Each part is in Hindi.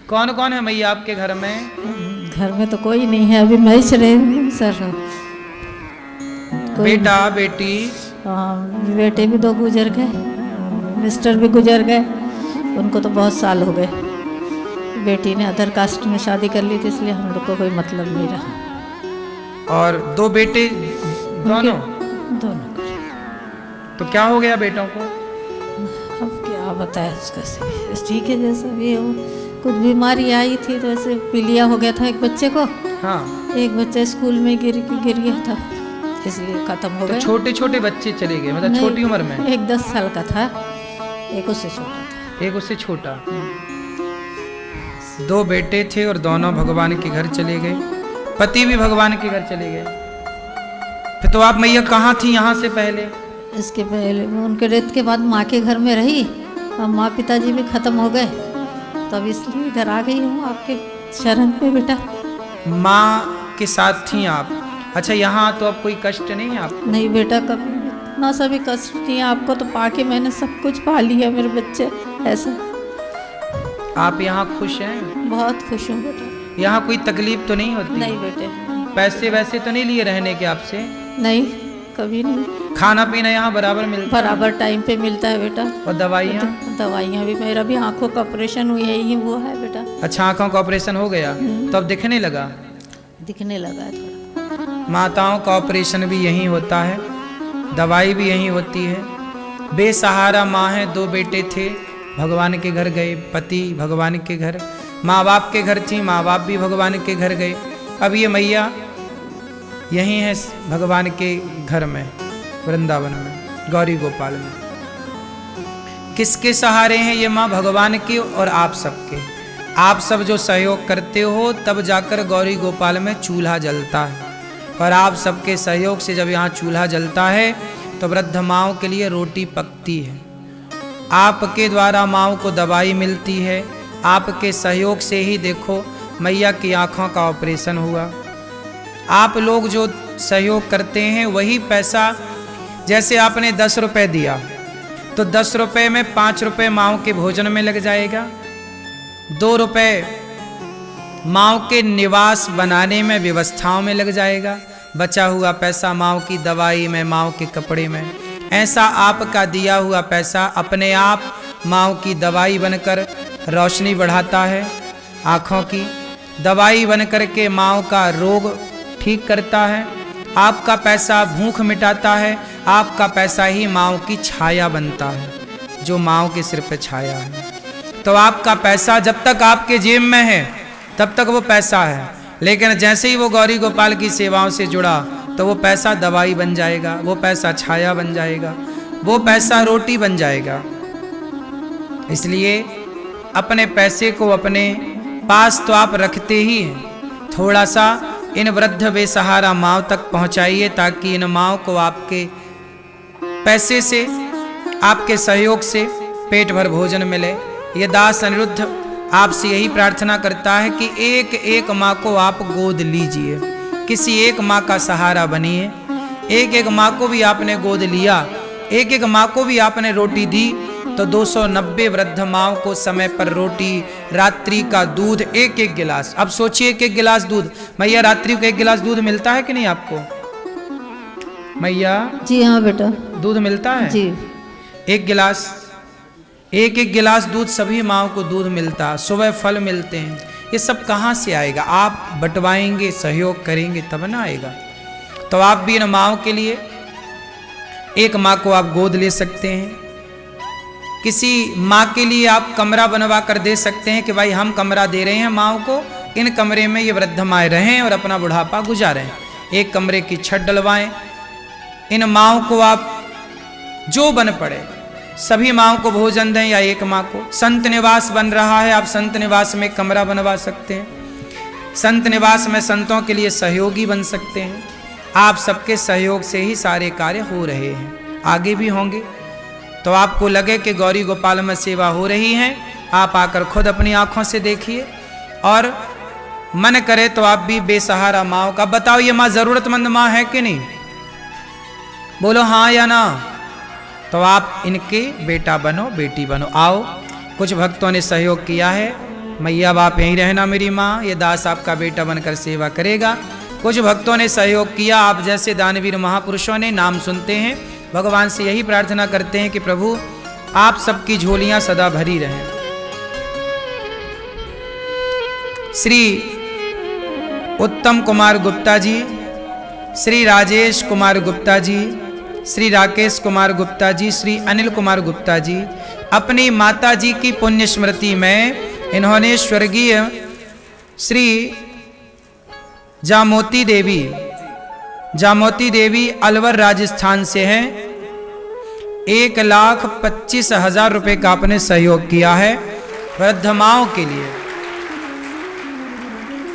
कौन कौन है मैया आपके घर में? घर में तो कोई नहीं है, अभी मैं ही रही हूँ सर। बेटा बेटी? हाँ, बेटे भी 2 गुजर गए, मिस्टर भी गुजर गए, उनको तो बहुत साल हो गए। बेटी ने अदर कास्ट में शादी कर ली थी, इसलिए हम लोग को कोई मतलब नहीं रहा। और 2 बेटे दोनों? दोनों। तो क्या हो गया बेटों को? अब क्या बताए उसका से, ठीक है जैसा भी हो। कुछ बीमारी आई थी तो ऐसे पीलिया हो गया था एक बच्चे को। हाँ। एक बच्चा स्कूल में गिर गया था, इसलिए खत्म हो गया। छोटे छोटे बच्चे चले गए, मतलब छोटी उम्र में? एक 10 साल का था, एक उससे छोटा था। एक उससे छोटा। 2 बेटे थे और दोनों भगवान के घर चले गए, पति भी भगवान के घर चले गए। फिर तो आप मैया कहाँ थी यहाँ से पहले? इसके पहले उनके डेथ के बाद माँ के घर में रही। अब माँ पिताजी भी खत्म हो गए, तब इसलिए इधर आ गई हूँ आपके शरण में बेटा। माँ के साथ थी आप? अच्छा, यहाँ तो अब कोई कष्ट नहीं है आपको? नहीं बेटा, कभी इतना सा भी कष्ट नहीं है। आपको तो पाके मैंने सब कुछ पा लिया मेरे बच्चे। ऐसा आप यहाँ खुश हैं? बहुत खुश हूँ बेटा। यहाँ कोई तकलीफ तो नहीं होती? नहीं बेटे। पैसे वैसे तो नहीं लिए रहने के आपसे? नहीं, कभी नहीं। खाना पीना यहाँ बराबर मिलता है? बराबर टाइम पे मिलता है बेटा। और दवाइयाँ? दवाइयाँ भी, मेरा भी आंखों का ऑपरेशन हुई है, वो है बेटा। अच्छा, आंखों का ऑपरेशन हो गया तो अब दिखने लगा? दिखने लगा है थोड़ा। माताओं का ऑपरेशन भी यहीं होता है, दवाई भी यहीं होती है। बेसहारा माँ है, 2 बेटे थे, भगवान के घर गए, पति भगवान के घर, माँ बाप के घर थी, माँ बाप भी भगवान के घर गए। अब ये मैया यहीं है भगवान के घर में, वृंदावन में, गौरी गोपाल में। किसके सहारे हैं ये माँ? भगवान के और आप सबके। आप सब जो सहयोग करते हो तब जाकर गौरी गोपाल में चूल्हा जलता है, और आप सबके सहयोग से जब यहाँ चूल्हा जलता है तो वृद्ध माँओं के लिए रोटी पकती है। आपके द्वारा माँओं को दवाई मिलती है, आपके सहयोग से ही देखो मैया की आँखों का ऑपरेशन हुआ। आप लोग जो सहयोग करते हैं वही पैसा, जैसे आपने 10 रुपए दिया तो 10 रुपए में 5 रुपए माँओं के भोजन में लग जाएगा, 2 रुपए माँओं के निवास बनाने में, व्यवस्थाओं में लग जाएगा, बचा हुआ पैसा माँओं की दवाई में, माँओं के कपड़े में। ऐसा आपका दिया हुआ पैसा अपने आप माँओं की दवाई बनकर रोशनी बढ़ाता है, आँखों की दवाई बनकर के माँओं का रोग ठीक करता है। आपका पैसा भूख मिटाता है, आपका पैसा ही माँओं की छाया बनता है, जो माँओं के सिर पे छाया है। तो आपका पैसा जब तक आपके जेब में है तब तक वो पैसा है, लेकिन जैसे ही वो गौरी गोपाल की सेवाओं से जुड़ा तो वो पैसा दवाई बन जाएगा, वो पैसा छाया बन जाएगा, वो पैसा रोटी बन जाएगा। इसलिए अपने पैसे को अपने पास तो आप रखते ही हैं, थोड़ा सा इन वृद्ध बेसहारा माँओं तक पहुँचाइए, ताकि इन माँओं को आपके पैसे से, आपके सहयोग से पेट भर भोजन मिले। ये दास अनिरुद्ध आपसे यही प्रार्थना करता है कि एक एक माँ को आप गोद लीजिए, किसी एक माँ का सहारा बनिए। एक एक माँ को भी आपने गोद लिया, एक एक माँ को भी आपने रोटी दी, तो 290 वृद्ध माँओं को समय पर रोटी, रात्रि का दूध, एक एक गिलास। अब सोचिए, एक एक गिलास दूध। मैया, रात्रि को 1 गिलास दूध मिलता है कि नहीं आपको? मैया जी हाँ बेटा, दूध मिलता है जी। 1 गिलास, एक एक गिलास दूध सभी माँओं को दूध मिलता, सुबह फल मिलते हैं। ये सब कहाँ से आएगा? आप बंटवाएंगे, सहयोग करेंगे तब ना आएगा। तो आप भी इन माँओं के लिए एक माँ को आप गोद ले सकते हैं, किसी माँ के लिए आप कमरा बनवा कर दे सकते हैं कि भाई हम कमरा दे रहे हैं माँओं को, इन कमरे में ये वृद्ध माएँ रहें और अपना बुढ़ापा गुजारें। एक कमरे की छत डलवाएं, इन माँओं को आप जो बन पड़े सभी माँओं को भोजन दें, या एक माँ को। संत निवास बन रहा है, आप संत निवास में कमरा बनवा सकते हैं, संत निवास में संतों के लिए सहयोगी बन सकते हैं। आप सबके सहयोग से ही सारे कार्य हो रहे हैं, आगे भी होंगे। तो आपको लगे कि गौरी गोपाल में सेवा हो रही है, आप आकर खुद अपनी आंखों से देखिए, और मन करे तो आप भी बेसहारा माँ का, बताओ ये माँ जरूरतमंद माँ है कि नहीं? बोलो हाँ या ना। तो आप इनके बेटा बनो, बेटी बनो। आओ, कुछ भक्तों ने सहयोग किया है, मैया बाप यहीं रहना मेरी माँ, ये दास आपका बेटा बनकर सेवा करेगा। कुछ भक्तों ने सहयोग किया, आप जैसे दानवीर महापुरुषों ने नाम सुनते हैं, भगवान से यही प्रार्थना करते हैं कि प्रभु आप सबकी झोलियां सदा भरी रहें। श्री उत्तम कुमार गुप्ता जी, श्री राजेश कुमार गुप्ता जी, श्री राकेश कुमार गुप्ता जी, श्री अनिल कुमार गुप्ता जी, अपनी माता जी की पुण्य स्मृति में इन्होंने स्वर्गीय श्री जामोती देवी अलवर राजस्थान से हैं, 1,25,000 रुपए का आपने सहयोग किया है वृद्ध माओं के लिए।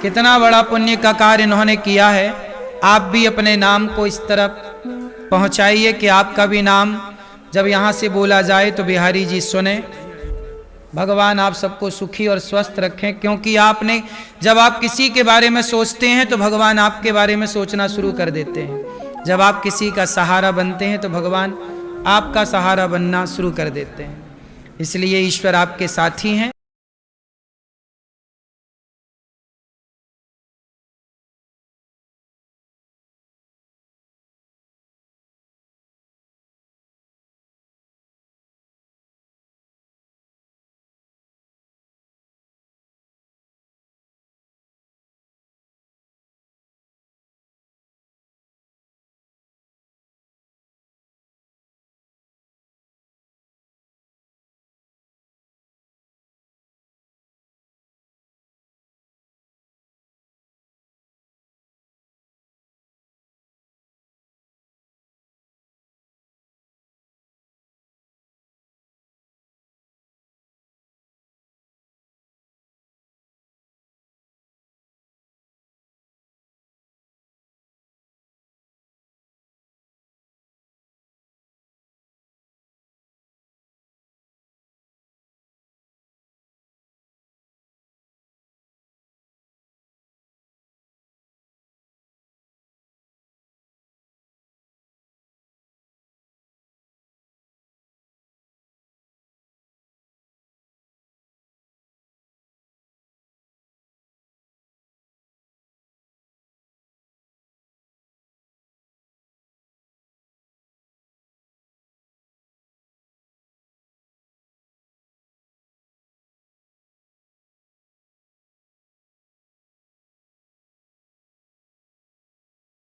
कितना बड़ा पुण्य का कार्य इन्होंने किया है। आप भी अपने नाम को इस तरफ पहुंचाइए कि आपका भी नाम जब यहाँ से बोला जाए तो बिहारी जी सुने। भगवान आप सबको सुखी और स्वस्थ रखें, क्योंकि आपने जब आप किसी के बारे में सोचते हैं तो भगवान आपके बारे में सोचना शुरू कर देते हैं। जब आप किसी का सहारा बनते हैं तो भगवान आपका सहारा बनना शुरू कर देते हैं। इसलिए ईश्वर आपके साथी हैं।